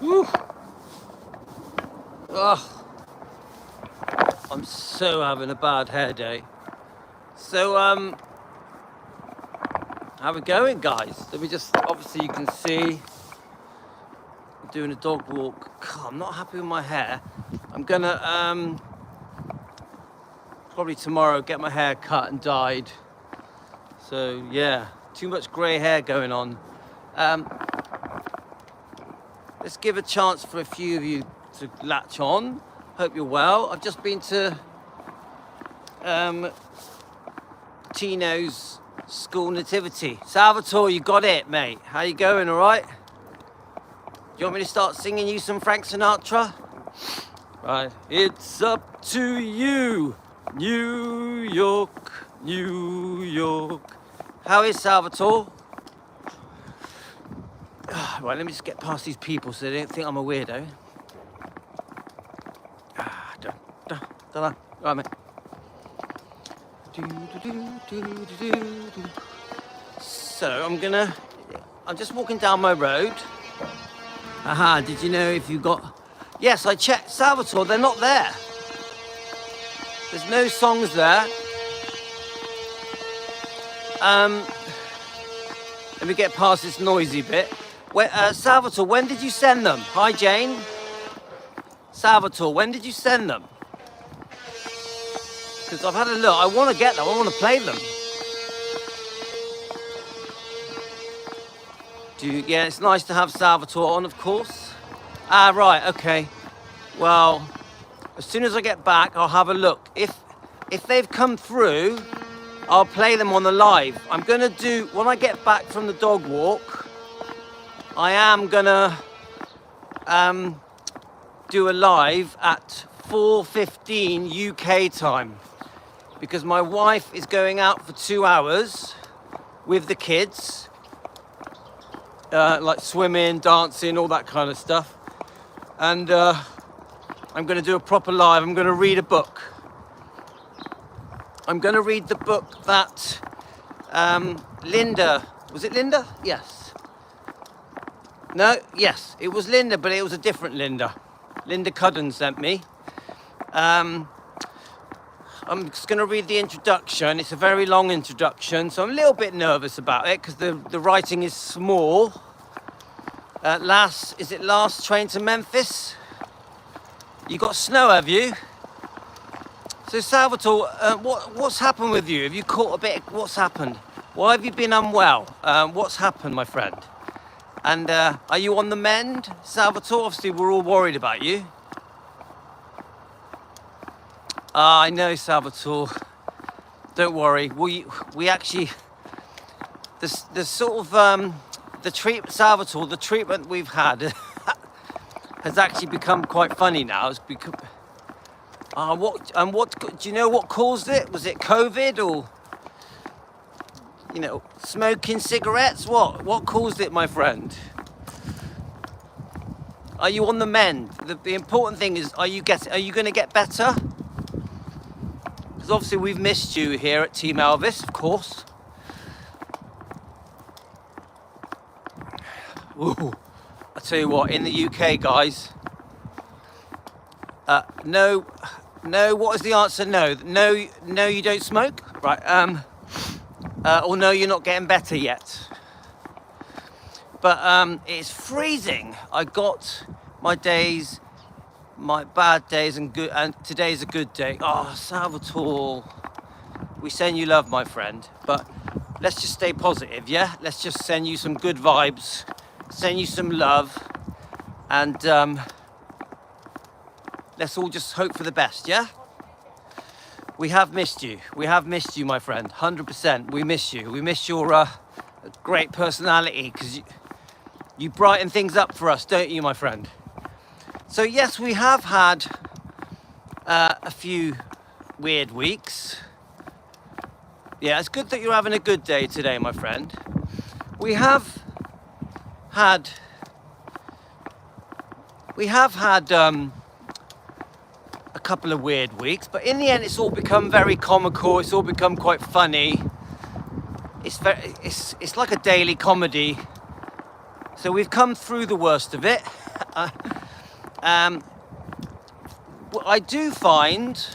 Woo. Ugh. I'm so having a bad hair day. So, how we going, guys? Let me just, obviously you can see, I'm doing a dog walk. God, I'm not happy with my hair. I'm gonna, probably tomorrow get my hair cut and dyed. So, yeah, too much grey hair going on. Let's give a chance for a few of you to latch on. Hope you're well. I've just been to Tino's school nativity. Salvatore, you got it, mate. How you going, all right? Do you want me to start singing you some Frank Sinatra? Right. It's up to you, New York, New York. How is Salvatore? Right, let me just get past these people so they don't think I'm a weirdo. Right, mate. So I'm just walking down my road. Aha, did you know if you got... Yes, I checked Salvatore, they're not there. There's no songs there. Let me get past this noisy bit. Salvatore, when did you send them? Hi, Jane. Salvatore, when did you send them? Because I've had a look. I want to get them. I want to play them. Yeah, it's nice to have Salvatore on, of course. Ah, right, okay. Well, as soon as I get back, I'll have a look. If they've come through, I'll play them on the live. I'm going to do, when I get back from the dog walk, I am going to do a live at 4:15 UK time. Because my wife is going out for 2 hours with the kids. Like swimming, dancing, all that kind of stuff. And I'm going to do a proper live. I'm going to read a book. I'm going to read the book that Linda... Was it Linda? Yes. No? Yes. It was Linda, but it was a different Linda. Linda Cudden sent me. I'm just going to read the introduction. It's a very long introduction, so I'm a little bit nervous about it because the writing is small. Last train to Memphis? You got snow, have you? So Salvatore, what's happened with you? Have you caught a bit? What's happened? Why have you been unwell? What's happened, my friend? And are you on the mend, Salvatore? Obviously, we're all worried about you. I know, Salvatore. Don't worry. We actually, the sort of Salvatore, the treatment we've had has actually become quite funny now. It's become. What do you know? What caused it? Was it COVID or smoking cigarettes? What caused it, my friend? Are you on the mend? The important thing is, are you going to get better? Because obviously we've missed you here at Team Elvis, of course. Ooh, I tell you what, in the UK, guys. No. What is the answer? No. You don't smoke, right? Or no, you're not getting better yet. But it's freezing. I got my bad days and today's a good day. Oh, Salvatore, we send you love, my friend. But let's just stay positive, yeah? Let's just send you some good vibes, send you some love, and let's all just hope for the best, yeah? We have missed you. We have missed you, my friend. 100%. We miss you. We miss your great personality, because you brighten things up for us, don't you, my friend? So yes, we have had a few weird weeks. Yeah, it's good that you're having a good day today, my friend. We have had a couple of weird weeks, but in the end, it's all become very comical. It's all become quite funny. It's like a daily comedy. So we've come through the worst of it, What I do find,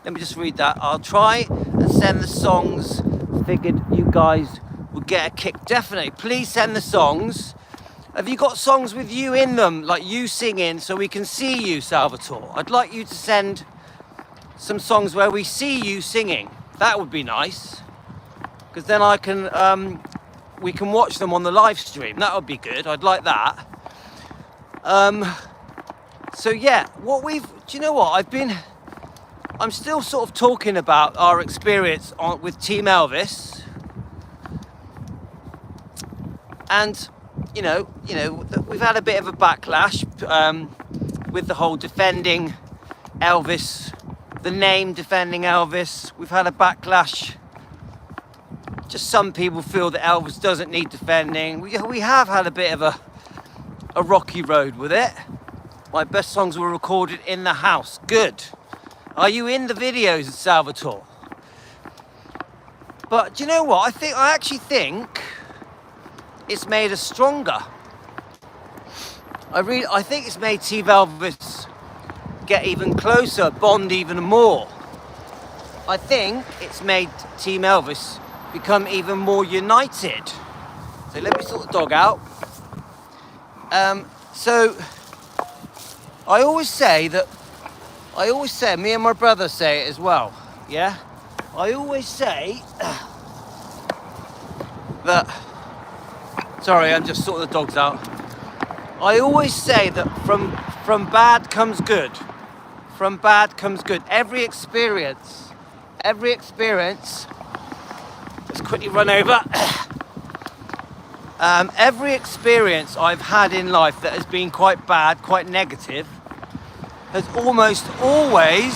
let me just read that. I'll try and send the songs. Figured you guys would get a kick. Definitely, please send the songs. Have you got songs with you in them, like you singing, so we can see you, Salvatore? I'd like you to send some songs where we see you singing. That would be nice, because then I can, we can watch them on the live stream. That would be good. I'd like that. So yeah, do you know what? I'm still sort of talking about our experience with Team Elvis, and you know, we've had a bit of a backlash with the whole defending Elvis, the name defending Elvis. We've had a backlash. Just some people feel that Elvis doesn't need defending. We have had a bit of a rocky road with it. My best songs were recorded in the house. Good. Are you in the videos, Salvatore? But do you know what? I actually think it's made us stronger. I think it's made Team Elvis get even closer, bond even more. I think it's made Team Elvis become even more united. So let me sort the dog out. So I always say, me and my brother say it as well, yeah? I always say that, sorry, I'm just sorting the dogs out. I always say that from bad comes good. From bad comes good. Every experience, let's quickly run over. Every experience I've had in life that has been quite bad, quite negative, has almost always,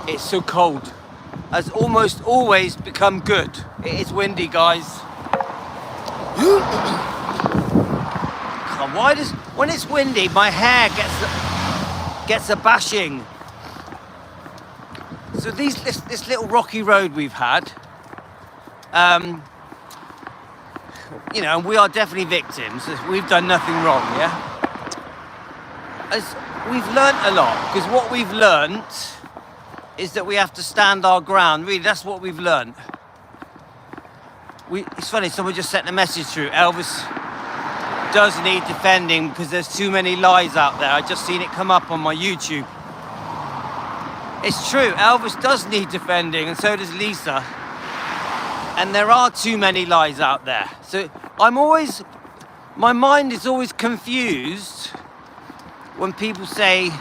it's so cold, has almost always become good. It is windy, guys. God, when it's windy, my hair gets a bashing. So this little rocky road we've had, you know, we are definitely victims. We've done nothing wrong, yeah? As we've learnt a lot, because what we've learnt is that we have to stand our ground. Really, that's what we've learnt. It's funny, someone just sent a message through. Elvis does need defending because there's too many lies out there. I just seen it come up on my YouTube. It's true, Elvis does need defending, and so does Lisa. And there are too many lies out there. So my mind is always confused when people say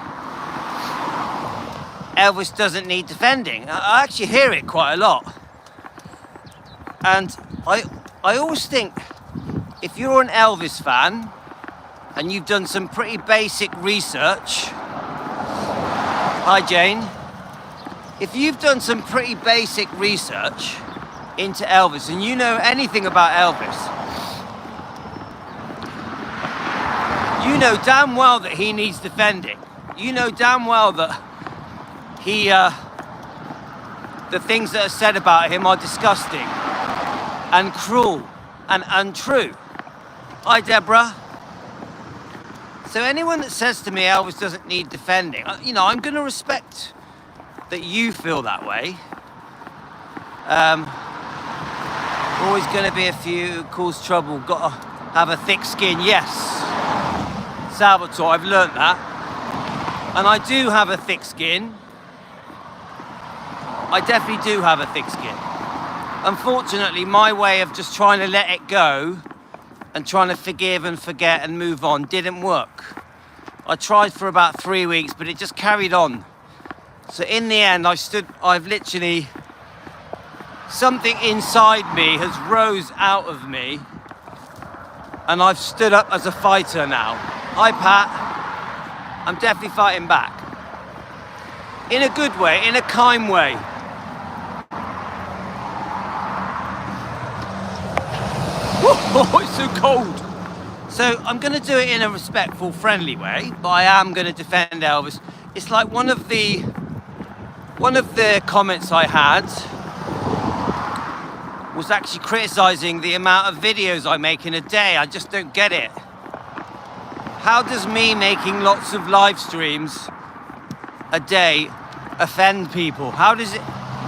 Elvis doesn't need defending. I actually hear it quite a lot. And I always think, if you're an Elvis fan and you've done some pretty basic research, hi Jane, if you've done some pretty basic research into Elvis and you know anything about Elvis, you know damn well that he needs defending. You know damn well that the things that are said about him are disgusting and cruel and untrue. Hi Deborah. So anyone that says to me Elvis doesn't need defending, you know, I'm going to respect that you feel that way. Always going to be a few who cause trouble. Got to have a thick skin. Yes, Salvatore, I've learnt that. And I do have a thick skin. I definitely do have a thick skin. Unfortunately, my way of just trying to let it go and trying to forgive and forget and move on didn't work. I tried for about 3 weeks, but it just carried on. So in the end, I've literally, something inside me has rose out of me, and I've stood up as a fighter now. Hi Pat, I'm definitely fighting back. In a good way, in a kind way. Oh, it's so cold. So I'm going to do it in a respectful, friendly way, but I am going to defend Elvis. It's like one of the comments I had was actually criticising the amount of videos I make in a day. I just don't get it. how does me making lots of live streams a day offend people? How does it,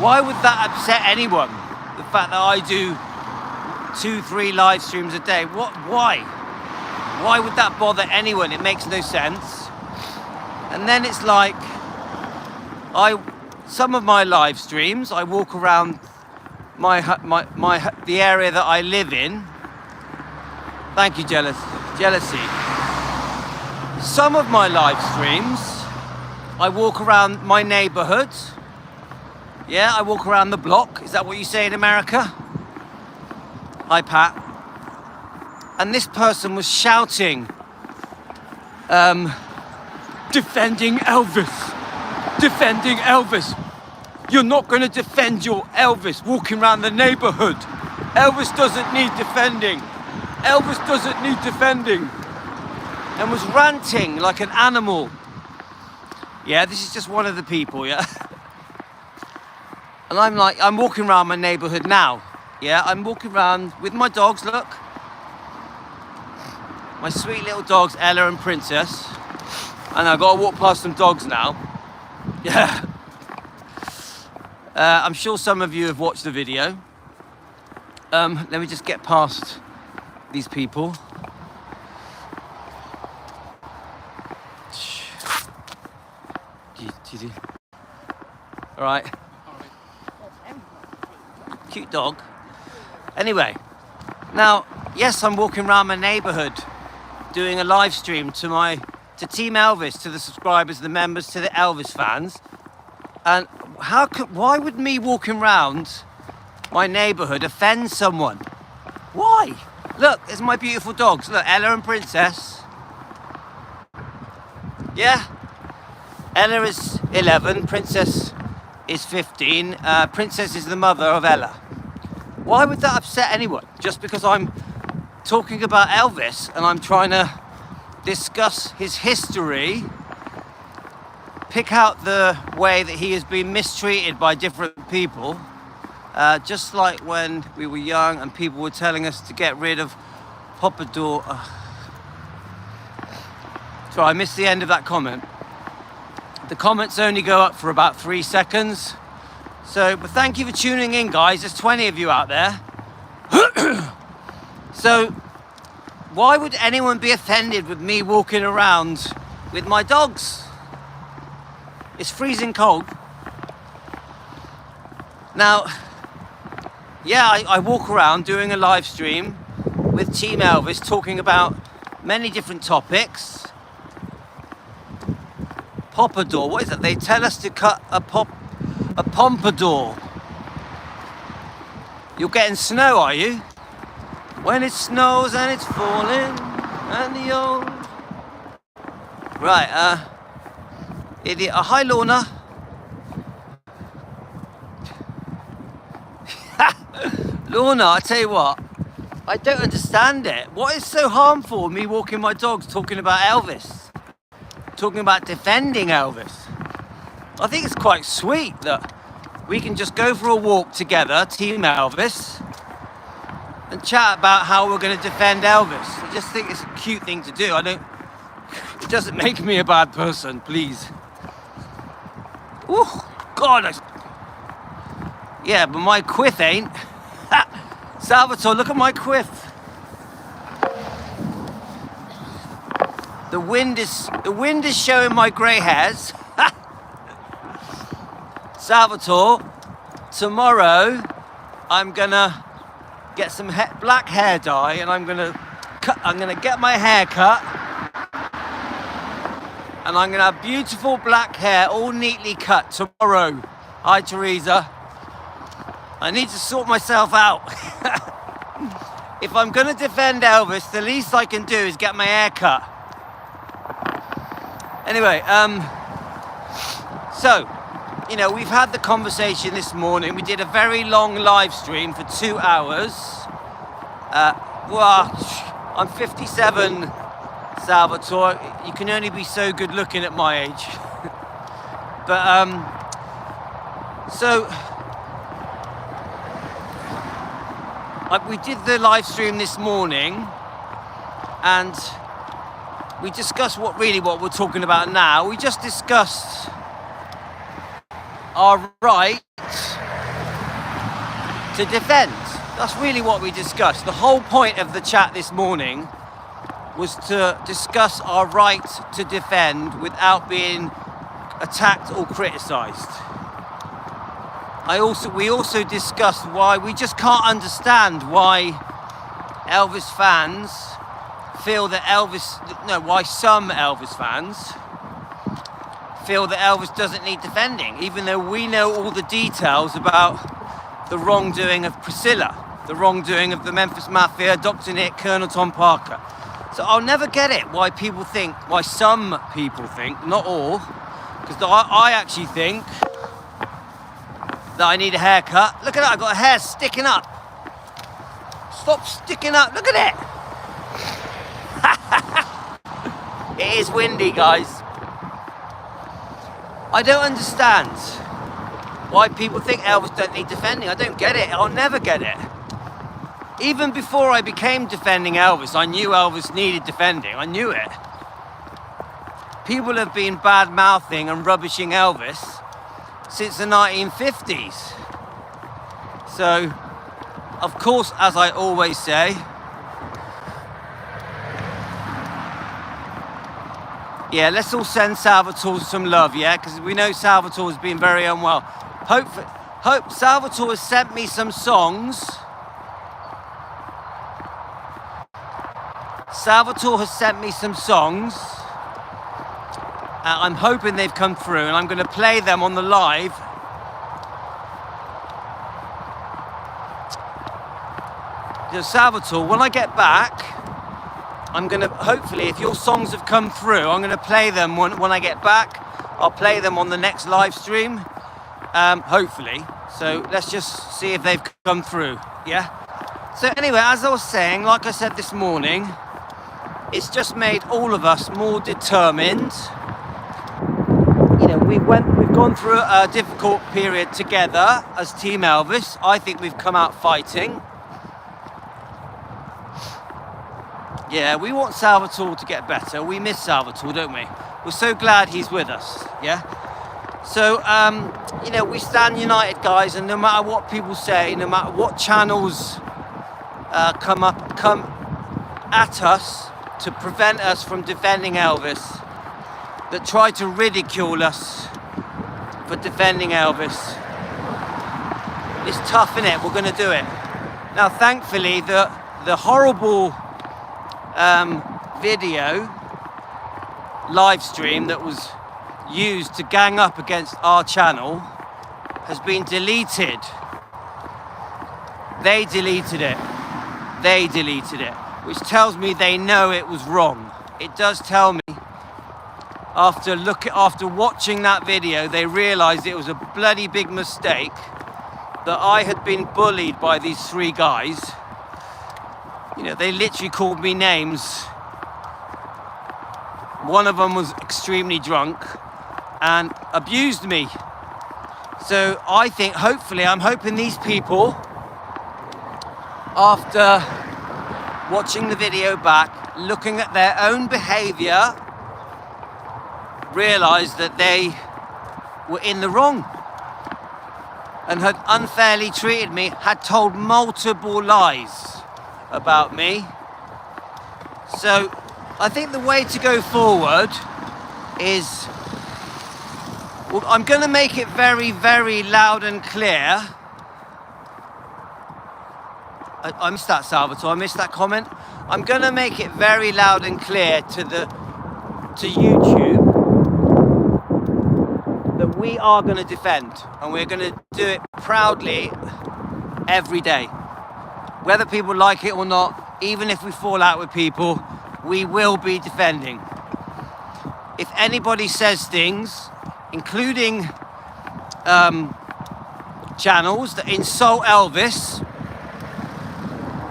why would that upset anyone? The fact that I do 2-3 live streams a day, why? Why would that bother anyone? It makes no sense. And then it's like, some of my live streams, I walk around the area that I live in. Thank you, jealousy. Some of my live streams, I walk around my neighborhood. Yeah, I walk around the block. Is that what you say in America? Hi, Pat. And this person was shouting, defending Elvis. Defending Elvis. You're not going to defend your Elvis walking around the neighborhood. Elvis doesn't need defending. Elvis doesn't need defending. And was ranting like an animal. Yeah, this is just one of the people, yeah? And I'm walking around my neighborhood now. Yeah, I'm walking around with my dogs, look. My sweet little dogs, Ella and Princess. And I've got to walk past some dogs now. Yeah. I'm sure some of you have watched the video. Let me just get past these people. All right. Cute dog. Anyway, now, yes, I'm walking around my neighborhood doing a live stream to Team Elvis, to the subscribers, the members, to the Elvis fans. And why would me walking around my neighborhood offend someone? Why? Look, there's my beautiful dogs. Look, Ella and Princess. Yeah? Ella is 11, Princess is 15. Princess is the mother of Ella. Why would that upset anyone? Just because I'm talking about Elvis and I'm trying to discuss his history, pick out the way that he has been mistreated by different people, just like when we were young and people were telling us to get rid of Pompadour. So I missed the end of that comment. The comments only go up for about 3 seconds. But thank you for tuning in, guys. There's 20 of you out there. So, why would anyone be offended with me walking around with my dogs? It's freezing cold. Now, yeah, I walk around doing a live stream with Team Elvis talking about many different topics. Pompadour, what is it? They tell us to cut a pompadour. You're getting snow, are you? When it snows and it's falling and the old... Right, idiot. Hi, Lorna. Lorna, I tell you what, I don't understand it. What is so harmful with me walking my dogs talking about Elvis? Talking about defending Elvis? I think it's quite sweet that we can just go for a walk together, Team Elvis, and chat about how we're going to defend Elvis. I just think it's a cute thing to do. It doesn't make me a bad person, please. Oh, God. Yeah, but my quiff ain't. Salvatore, look at my quiff. The wind is showing my grey hairs. Salvatore, tomorrow I'm gonna get some black hair dye and I'm gonna get my hair cut and I'm gonna have beautiful black hair, all neatly cut tomorrow. Hi, Teresa. I need to sort myself out. If I'm gonna defend Elvis, the least I can do is get my hair cut. Anyway, so, you know, we've had the conversation this morning. We did a very long live stream for 2 hours. Well, I'm 57, Salvatore. You can only be so good looking at my age. But, so, we did the live stream this morning, and we discussed what we're talking about now. We just discussed our right to defend. That's really what we discussed. The whole point of the chat this morning was to discuss our right to defend without being attacked or criticised. We also discussed why we just can't understand why Elvis fans feel that why some Elvis fans feel that Elvis doesn't need defending, even though we know all the details about the wrongdoing of Priscilla, the wrongdoing of the Memphis Mafia, Dr. Nick, Colonel Tom Parker. So I'll never get it why some people think, not all, because I actually think that I need a haircut. Look at that, I've got a hair sticking up. Stop sticking up, look at it. It is windy, guys. I don't understand why people think Elvis don't need defending. I don't get it, I'll never get it. Even before I became defending Elvis, I knew Elvis needed defending, I knew it. People have been bad-mouthing and rubbishing Elvis since the 1950s. So, of course, as I always say, yeah, let's all send Salvatore some love, yeah? Because we know Salvatore has been very unwell. Hope Salvatore has sent me some songs. Salvatore has sent me some songs. I'm hoping they've come through, and I'm going to play them on the live. Salvatore, when I get back, I'm going to, hopefully, if your songs have come through, I'm going to play them when I get back. I'll play them on the next live stream, hopefully. So let's just see if they've come through, yeah? So anyway, as I was saying, like I said this morning, it's just made all of us more determined. You know, we've gone through a difficult period together as Team Elvis. I think we've come out fighting. Yeah, we want Salvatore to get better. We miss Salvatore, don't we? We're so glad he's with us, yeah? So, you know, we stand united, guys, and no matter what people say, no matter what channels come at us to prevent us from defending Elvis, that try to ridicule us for defending Elvis, it's tough, innit? We're going to do it. Now, thankfully, the horrible video live stream that was used to gang up against our channel has been deleted. They deleted it, which tells me they know it was wrong. It does tell me after watching that video, they realized it was a bloody big mistake, that I had been bullied by these three guys. You know, they literally called me names. One of them was extremely drunk and abused me. So I think, hopefully, I'm hoping these people, after watching the video back, looking at their own behavior, realized that they were in the wrong and had unfairly treated me, had told multiple lies about me. So I think the way to go forward is, well, I'm going to make it very, very loud and clear. I missed that, Salvatore. I missed that comment. I'm going to make it very loud and clear to YouTube that we are going to defend, and we're going to do it proudly every day. Whether people like it or not, even if we fall out with people, we will be defending. If anybody says things, including channels that insult Elvis,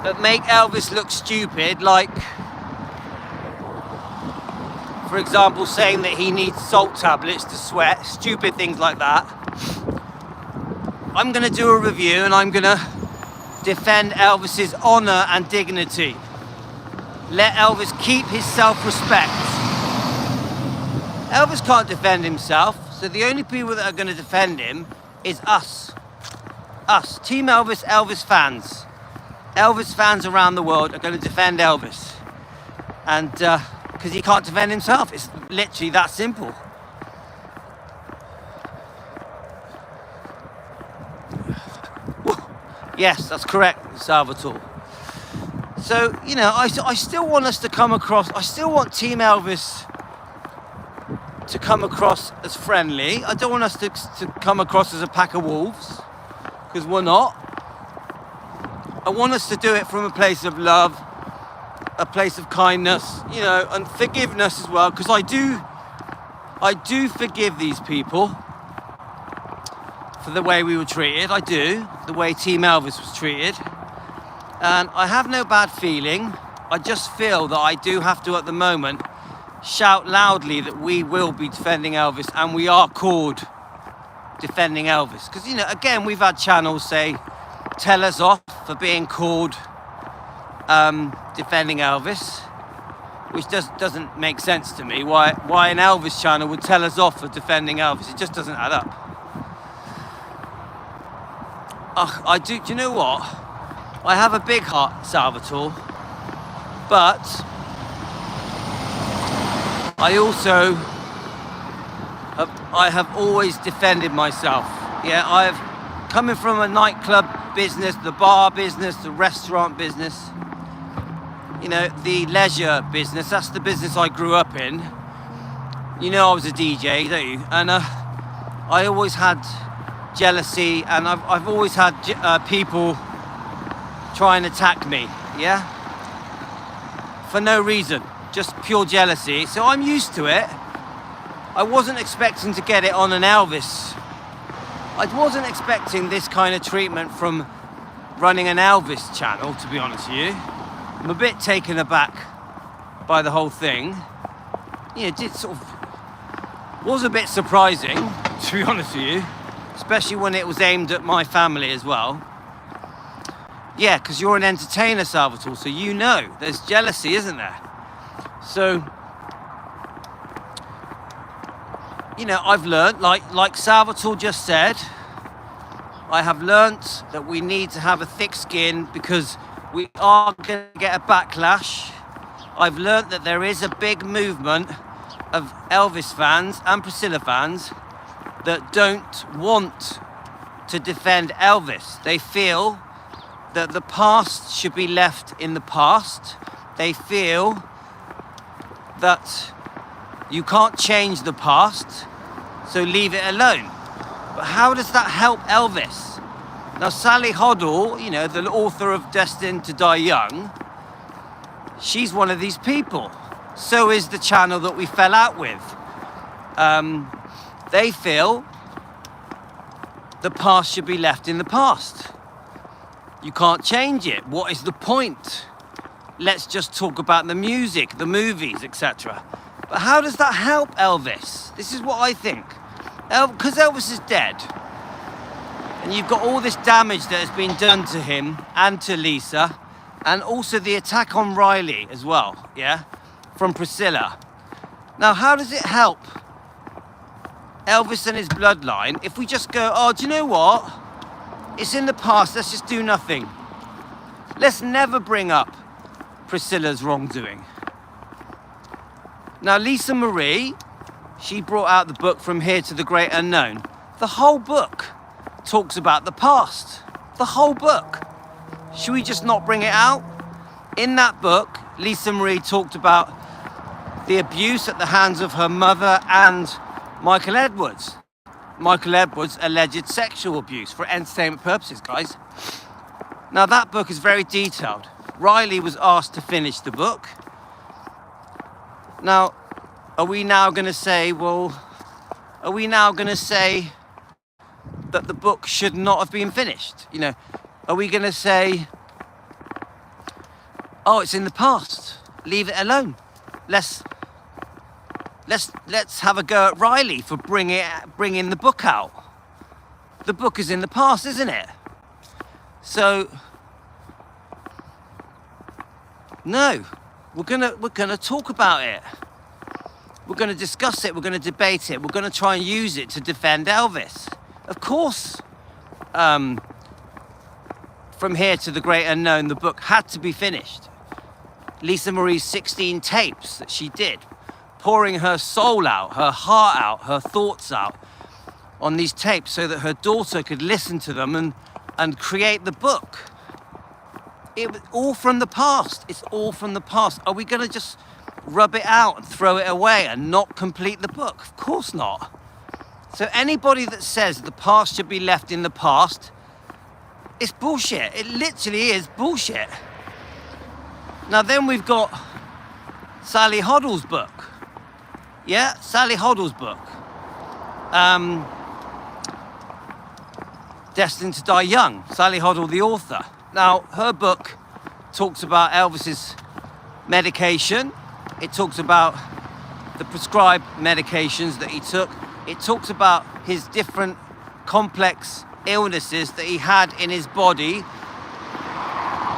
that make Elvis look stupid, like, for example, saying that he needs salt tablets to sweat, stupid things like that, I'm going to do a review and I'm going to defend Elvis's honor and dignity. Let Elvis keep his self-respect. Elvis can't defend himself, so the only people that are going to defend him is us. Us, Team Elvis, Elvis fans. Elvis fans around the world are going to defend Elvis. And because he can't defend himself. It's literally that simple. Yes, that's correct, Salvatore. So, you know, I still want us to come across, I still want Team Elvis to come across as friendly. I don't want us to come across as a pack of wolves, because we're not. I want us to do it from a place of love, a place of kindness, you know, and forgiveness as well, because I do forgive these people for the way we were treated. I do, the way Team Elvis was treated. And I have no bad feeling. I just feel that I do have to, at the moment, shout loudly that we will be defending Elvis, and we are called Defending Elvis. Because, you know, again, we've had channels say, tell us off for being called Defending Elvis, which doesn't make sense to me. Why an Elvis channel would tell us off for defending Elvis? It just doesn't add up. Do you know what? I have a big heart, Salvatore, but I have always defended myself. Yeah, coming from a nightclub business, the bar business, the restaurant business, you know, the leisure business. That's the business I grew up in. You know, I was a DJ, don't you? And I always had jealousy, and I've always had people try and attack me, yeah? For no reason, just pure jealousy. So I'm used to it. I wasn't expecting to get it on an Elvis. I wasn't expecting this kind of treatment from running an Elvis channel, to be honest with you. I'm a bit taken aback by the whole thing. Yeah, it was a bit surprising, to be honest with you. Especially when it was aimed at my family as well. Yeah, because you're an entertainer, Salvatore, so you know there's jealousy, isn't there? So, you know, I've learned, like Salvatore just said, I have learnt that we need to have a thick skin because we are going to get a backlash. I've learnt that there is a big movement of Elvis fans and Priscilla fans that don't want to defend Elvis. They feel that the past should be left in the past. They feel that you can't change the past, so leave it alone. But how does that help Elvis? Now, Sally Hoddle, you know, the author of Destined to Die Young, she's one of these people. So is the channel that we fell out with. They feel the past should be left in the past. You can't change it. What is the point? Let's just talk about the music, the movies, etc. But how does that help Elvis? This is what I think. Because Elvis is dead. And you've got all this damage that has been done to him and to Lisa. And also the attack on Riley as well, yeah? From Priscilla. Now, how does it help Elvis and his bloodline if we just go, oh, do you know what? It's in the past, let's just do nothing. Let's never bring up Priscilla's wrongdoing. Now, Lisa Marie, she brought out the book From Here to the Great Unknown. The whole book talks about the past. The whole book. Should we just not bring it out? In that book, Lisa Marie talked about the abuse at the hands of her mother and Michael Edwards. Michael Edwards' alleged sexual abuse for entertainment purposes, guys. Now, that book is very detailed. Riley was asked to finish the book. Now, are we now going to say, that the book should not have been finished? You know, are we going to say, oh, it's in the past, leave it alone? Let's have a go at Riley for bringing the book out. The book is in the past, isn't it? So, no, we're gonna talk about it. We're going to discuss it. We're going to debate it. We're going to try and use it to defend Elvis. Of course, From Here to the Great Unknown, the book had to be finished. Lisa Marie's 16 tapes that she did, pouring her soul out, her heart out, her thoughts out on these tapes so that her daughter could listen to them and create the book. It was all from the past. It's all from the past. Are we going to just rub it out and throw it away and not complete the book? Of course not. So anybody that says the past should be left in the past, it's bullshit. It literally is bullshit. Now then we've got Sally Hoddle's book. Yeah, Sally Hoddle's book. Destined to Die Young. Sally Hoddle, the author. Now, her book talks about Elvis's medication. It talks about the prescribed medications that he took. It talks about his different complex illnesses that he had in his body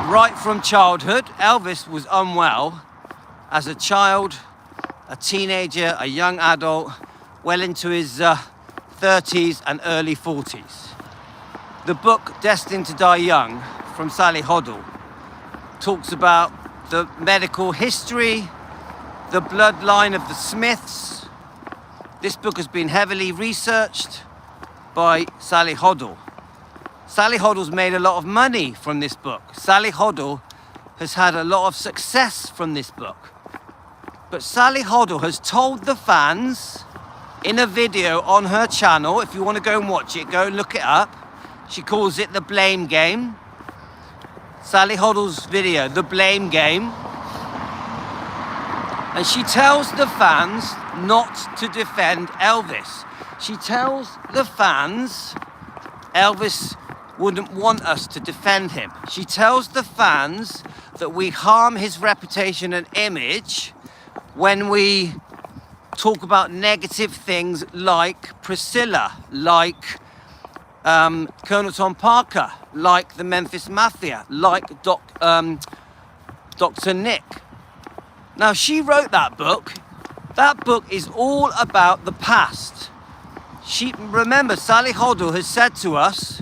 right from childhood. Elvis was unwell as a child, a teenager, a young adult, well into his 30s and early 40s. The book Destined to Die Young from Sally Hoddle talks about the medical history, the bloodline of the Smiths. This book has been heavily researched by Sally Hoddle. Sally Hoddle's made a lot of money from this book. Sally Hoddle has had a lot of success from this book. But Sally Hoddle has told the fans in a video on her channel, if you want to go and watch it, go and look it up. She calls it The Blame Game. Sally Hoddle's video, The Blame Game. And she tells the fans not to defend Elvis. She tells the fans Elvis wouldn't want us to defend him. She tells the fans that we harm his reputation and image when we talk about negative things like Priscilla, like Colonel Tom Parker, like the Memphis Mafia, like Dr. Nick. Now, she wrote that book. That book is all about the past. Remember, Sally Hoddle has said to us,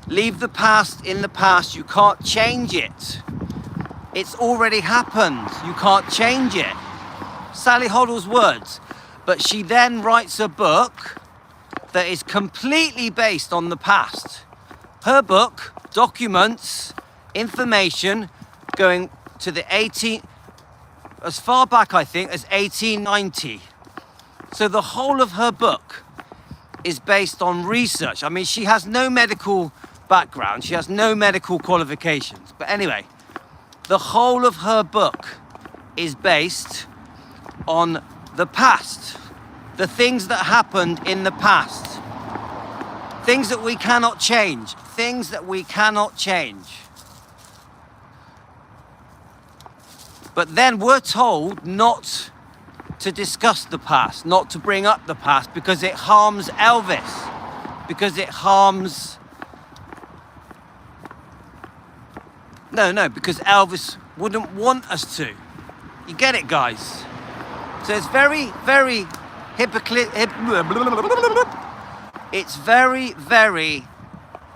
leave the past in the past. You can't change it. It's already happened. You can't change it. Sally Hoddle's words. But she then writes a book that is completely based on the past. Her book documents information going to the as far back, I think, as 1890. So the whole of her book is based on research. I mean, she has no medical background. She has no medical qualifications. But anyway, the whole of her book is based on the past. The things that happened in the past. Things that we cannot change. Things that we cannot change. But then we're told not to discuss the past, not to bring up the past, because it harms Elvis, because it harms... No, because Elvis wouldn't want us to. You get it, guys? So it's very, very It's very, very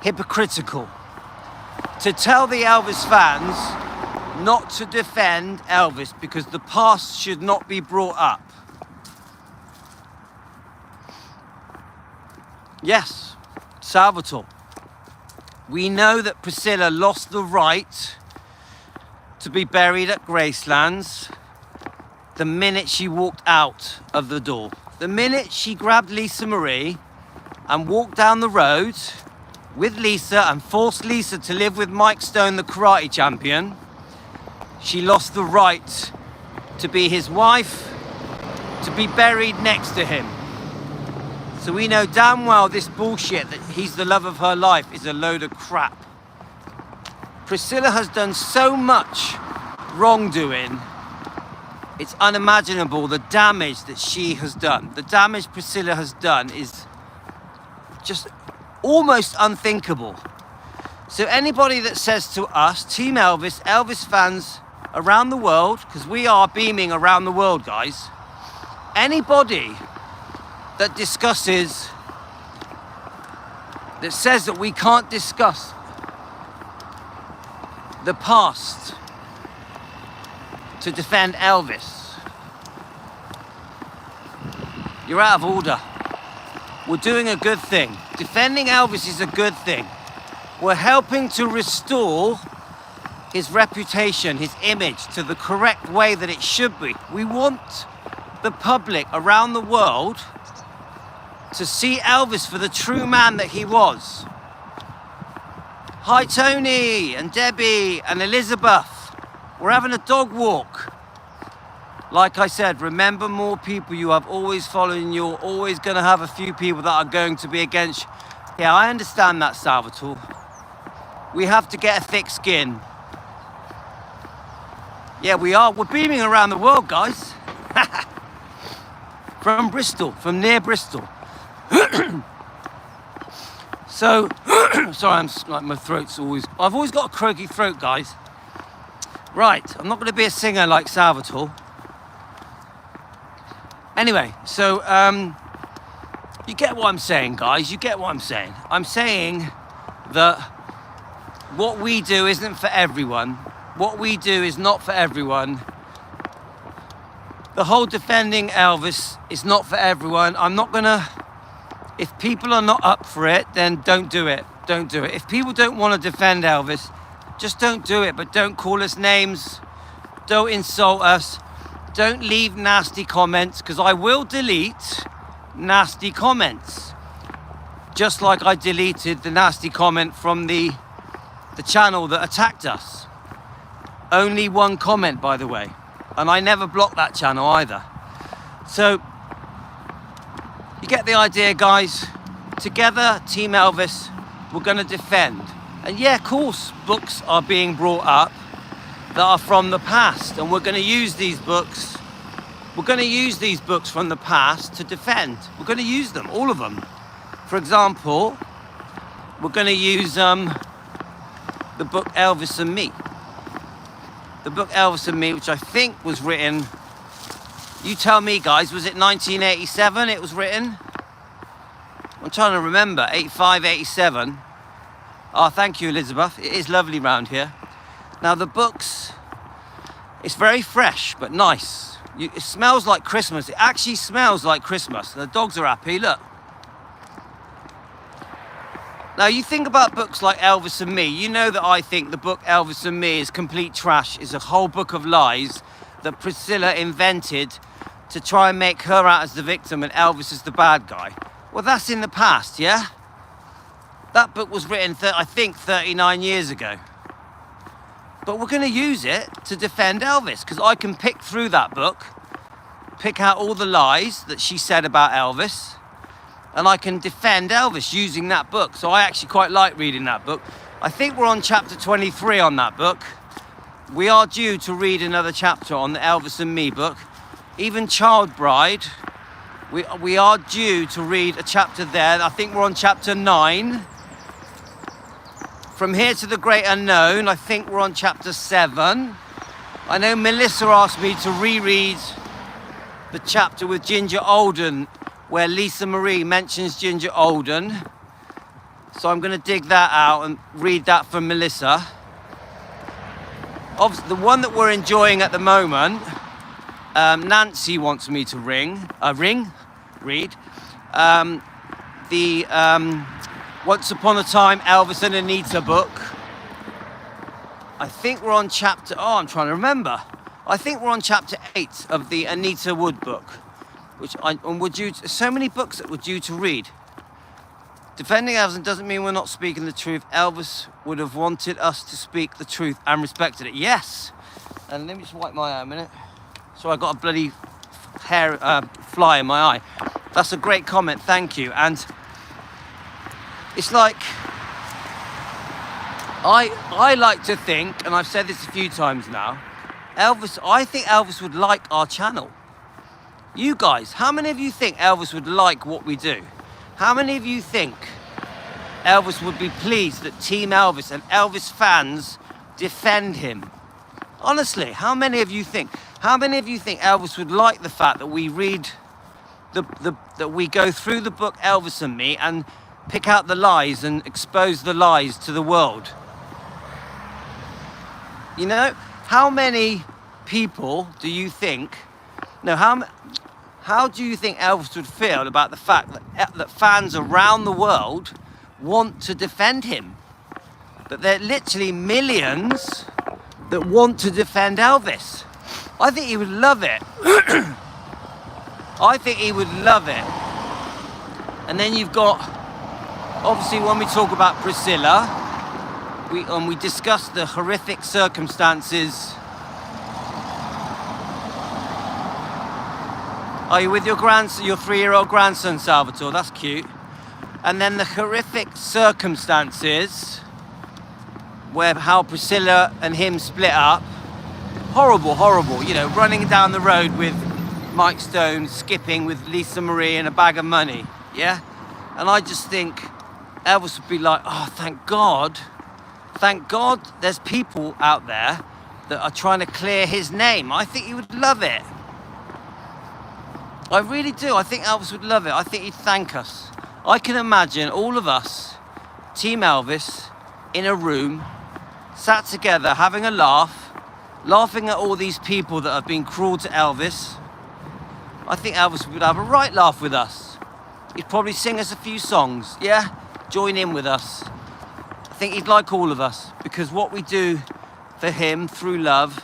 hypocritical to tell the Elvis fans not to defend Elvis because the past should not be brought up. Yes, Salvatore. We know that Priscilla lost the right to be buried at Gracelands the minute she walked out of the door. The minute she grabbed Lisa Marie and walked down the road with Lisa and forced Lisa to live with Mike Stone, the karate champion, she lost the right to be his wife, to be buried next to him. So we know damn well this bullshit that he's the love of her life is a load of crap. Priscilla has done so much wrongdoing. It's unimaginable the damage that she has done. The damage Priscilla has done is just almost unthinkable. So anybody that says to us, Team Elvis, Elvis fans around the world, because we are beaming around the world, guys. Anybody that says that we can't discuss the past to defend Elvis, you're out of order. We're doing a good thing. Defending Elvis is a good thing. We're helping to restore his reputation, his image, to the correct way that it should be. We want the public around the world to see Elvis for the true man that he was. Hi Tony and Debbie and Elizabeth. We're having a dog walk. Like I said, remember more people you have always following. You're always going to have a few people that are going to be against you. Yeah, I understand that, Salvatore. We have to get a thick skin. Yeah, we are. We're beaming around the world, guys. From Bristol, from near Bristol. So, sorry, I'm like my throat's I've always got a croaky throat, guys. Right, I'm not going to be a singer like Salvatore. Anyway, so you get what I'm saying, guys. You get what I'm saying. I'm saying that what we do isn't for everyone. What we do is not for everyone. The whole defending Elvis is not for everyone. I'm not gonna, if people are not up for it, then don't do it. Don't do it. If people don't want to defend Elvis, just don't do it. But don't call us names. Don't insult us. Don't leave nasty comments, because I will delete nasty comments. Just like I deleted the nasty comment from the channel that attacked us. Only one comment, by the way. And I never blocked that channel either. So, you get the idea, guys. Together, Team Elvis, we're going to defend. And yeah, of course, books are being brought up that are from the past. And we're going to use these books. We're going to use these books from the past to defend. We're going to use them, all of them. For example, we're going to use the book Elvis and Me. The book Elvis and Me, which I think was written, you tell me, guys, was it 1987 it was written? I'm trying to remember, 85, 87. Oh, thank you, Elizabeth. It is lovely round here. Now, the books, it's very fresh, but nice. It smells like Christmas. It actually smells like Christmas. The dogs are happy, look. Now, you think about books like Elvis and Me, you know that I think the book Elvis and Me is complete trash, is a whole book of lies that Priscilla invented to try and make her out as the victim and Elvis as the bad guy. Well, that's in the past, yeah? That book was written, I think, 39 years ago. But we're going to use it to defend Elvis, because I can pick through that book, pick out all the lies that she said about Elvis, and I can defend Elvis using that book. So I actually quite like reading that book. I think we're on chapter 23 on that book. We are due to read another chapter on the Elvis and Me book. Even Child Bride, we are due to read a chapter there. I think we're on chapter 9. From Here to the Great Unknown, I think we're on chapter 7. I know Melissa asked me to reread the chapter with Ginger Alden, where Lisa Marie mentions Ginger Alden. So I'm going to dig that out and read that from Melissa. Obviously, the one that we're enjoying at the moment, Nancy wants me to read. The Once Upon a Time, Elvis and Anita book. I think we're on chapter, I'm trying to remember. I think we're on chapter 8 of the Anita Wood book. So many books that we're due to read. Defending Elvis doesn't mean we're not speaking the truth. Elvis would have wanted us to speak the truth and respected it. Yes. And let me just wipe my eye a minute. So I got a bloody hair fly in my eye. That's a great comment. Thank you. And it's like, I like to think, and I've said this a few times now, I think Elvis would like our channel. You guys, how many of you think Elvis would like what we do? How many of you think Elvis would be pleased that Team Elvis and Elvis fans defend him? Honestly, how many of you think? How many of you think Elvis would like the fact that we read that we go through the book Elvis and Me and pick out the lies and expose the lies to the world. You know, how many people do you think, no, how do you think Elvis would feel about the fact that fans around the world want to defend him? That there are literally millions that want to defend Elvis. I think he would love it. I think he would love it. And then you've got, obviously when we talk about Priscilla, we discuss the horrific circumstances. Are you with your 3-year-old grandson, Salvatore? That's cute. And then the horrific circumstances where how Priscilla and him split up. Horrible, horrible. You know, running down the road with Mike Stone, skipping with Lisa Marie and a bag of money. Yeah? And I just think Elvis would be like, oh, thank God there's people out there that are trying to clear his name. I think he would love it. I really do. I think Elvis would love it. I think he'd thank us. I can imagine all of us, Team Elvis, in a room, sat together, having a laugh, laughing at all these people that have been cruel to Elvis. I think Elvis would have a right laugh with us. He'd probably sing us a few songs, yeah? Join in with us. I think he'd like all of us, because what we do for him through love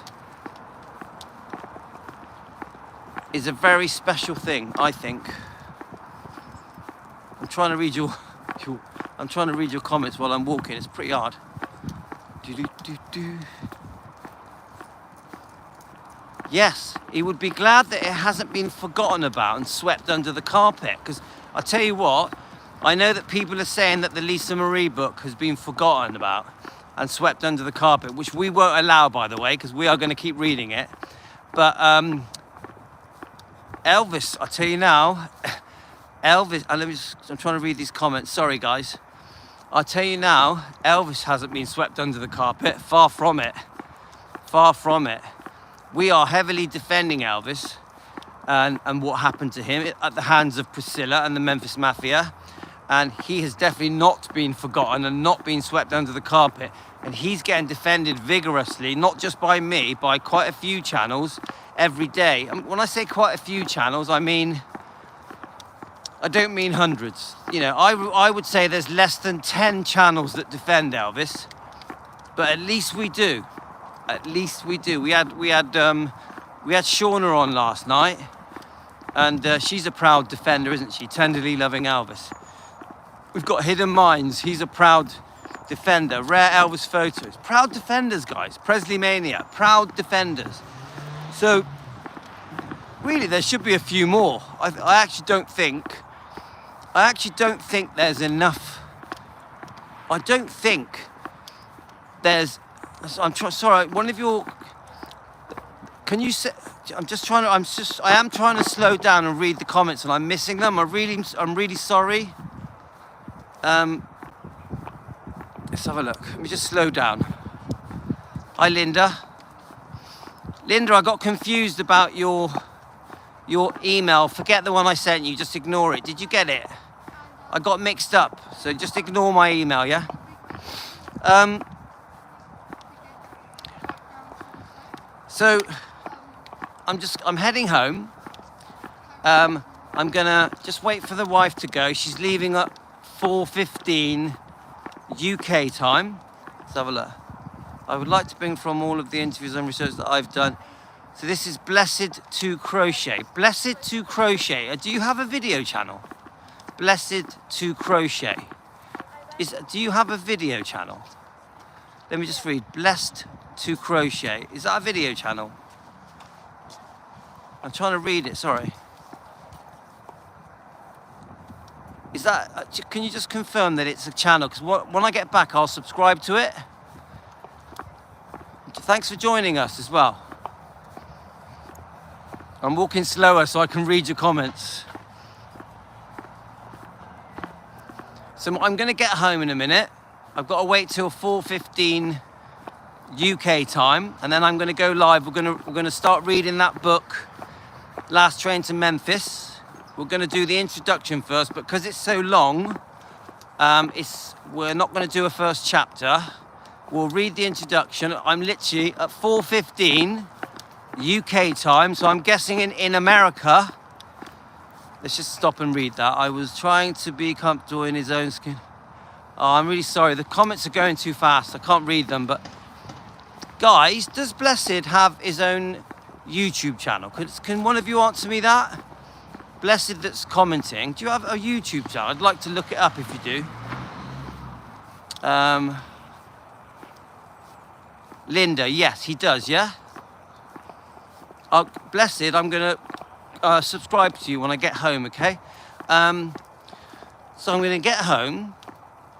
is a very special thing, I think. I'm trying to read your comments while I'm walking. It's pretty hard. Yes, he would be glad that it hasn't been forgotten about and swept under the carpet. Because I tell you what, I know that people are saying that the Lisa Marie book has been forgotten about and swept under the carpet, which we won't allow, by the way, because we are going to keep reading it. But Elvis, I tell you now, Elvis, I'm trying to read these comments. Sorry, guys. I tell you now, Elvis hasn't been swept under the carpet. Far from it. Far from it. We are heavily defending Elvis and what happened to him at the hands of Priscilla and the Memphis Mafia. And he has definitely not been forgotten and not been swept under the carpet. And he's getting defended vigorously, not just by me, by quite a few channels every day. And when I say quite a few channels, I don't mean hundreds. You know, I would say there's less than 10 channels that defend Elvis, but at least we do. At least we do. We had Shauna on last night, and she's a proud defender, isn't she? Tenderly loving Elvis. We've got Hidden Minds. He's a proud defender. Rare Elvis photos. Proud defenders, guys. Presley Mania. Proud defenders. So, really, there should be a few more. I actually don't think there's enough. I don't think there's. Sorry. One of your. Can you say? I am trying to slow down and read the comments, and I'm missing them. I'm really sorry. Let's have a look. Let me just slow down. Hi, Linda. Linda, I got confused about your email. Forget the one I sent you. Just ignore it. Did you get it? I got mixed up. So just ignore my email, yeah? So I'm heading home. I'm gonna just wait for the wife to go. She's leaving at 4:15 UK time. Let's have a look. I would like to bring from all of the interviews and research that I've done. So this is Blessed to Crochet. Blessed to Crochet. Do you have a video channel? Blessed to Crochet. Do you have a video channel? Let me just read. Blessed to Crochet. Is that a video channel? I'm trying to read it, sorry. Is that, can you just confirm that it's a channel? Because when I get back, I'll subscribe to it. Thanks for joining us as well. I'm walking slower so I can read your comments. So I'm going to get home in a minute. I've got to wait till 4:15 UK time, and then I'm going to go live. We're going to start reading that book, Last Train to Memphis, we're going to do the introduction first, but because it's so long, we're not going to do a first chapter. We'll read the introduction. I'm literally at 4:15 UK time, so I'm guessing in America. Let's just stop and read that. I was trying to be comfortable in his own skin. Oh, I'm really sorry. The comments are going too fast. I can't read them, but guys, does Blessed have his own YouTube channel? Can one of you answer me that? Blessed that's commenting. Do you have a YouTube channel? I'd like to look it up if you do. Linda, yes, he does, yeah? Blessed, I'm going to subscribe to you when I get home, okay? So I'm going to get home.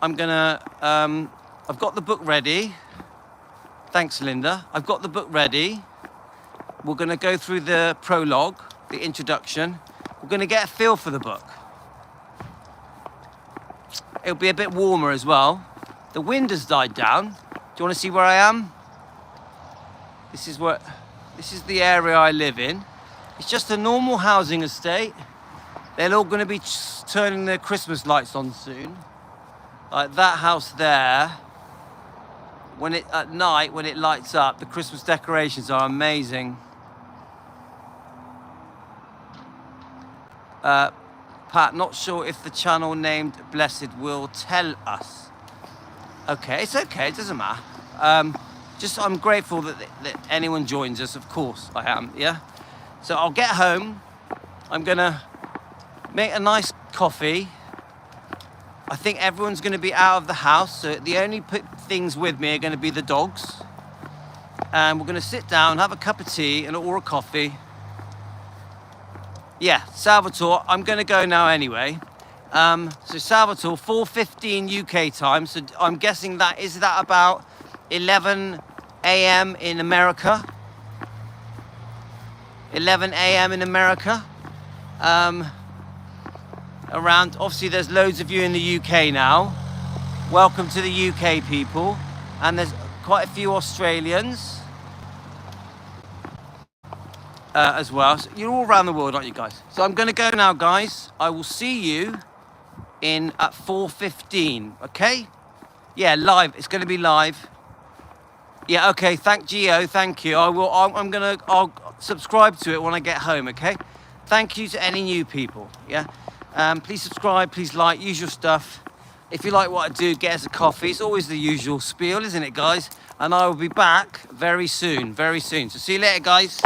I'm going to... I've got the book ready. Thanks, Linda. I've got the book ready. We're going to go through the prologue, the introduction. We're going to get a feel for the book. It'll be a bit warmer as well. The wind has died down. Do you want to see where I am? This is the area I live in. It's just a normal housing estate. They're all going to be turning their Christmas lights on soon. Like that house there. At night, when it lights up, the Christmas decorations are amazing. Pat, not sure if the channel named Blessed will tell us. Okay, it's okay, it doesn't matter. I'm grateful that anyone joins us, of course I am, yeah? So I'll get home, I'm gonna make a nice coffee. I think everyone's gonna be out of the house, so the only things with me are gonna be the dogs. And we're gonna sit down, have a cup of tea or a coffee. Yeah, Salvatore, I'm gonna go now anyway. So Salvatore, 4:15 UK time, so I'm guessing that about 11 a.m. in America? 11 a.m. in America. Obviously there's loads of you in the UK now. Welcome to the UK people. And there's quite a few Australians as well. So you're all around the world, aren't you guys? So I'm gonna go now, guys. I will see you at 4:15, okay? Yeah, live, it's gonna be live. Yeah, okay, Gio, thank you. I'll subscribe to it when I get home, okay? Thank you to any new people, yeah? Please subscribe, please like, use your stuff. If you like what I do, get us a coffee. It's always the usual spiel, isn't it, guys? And I will be back very soon, very soon. So see you later, guys.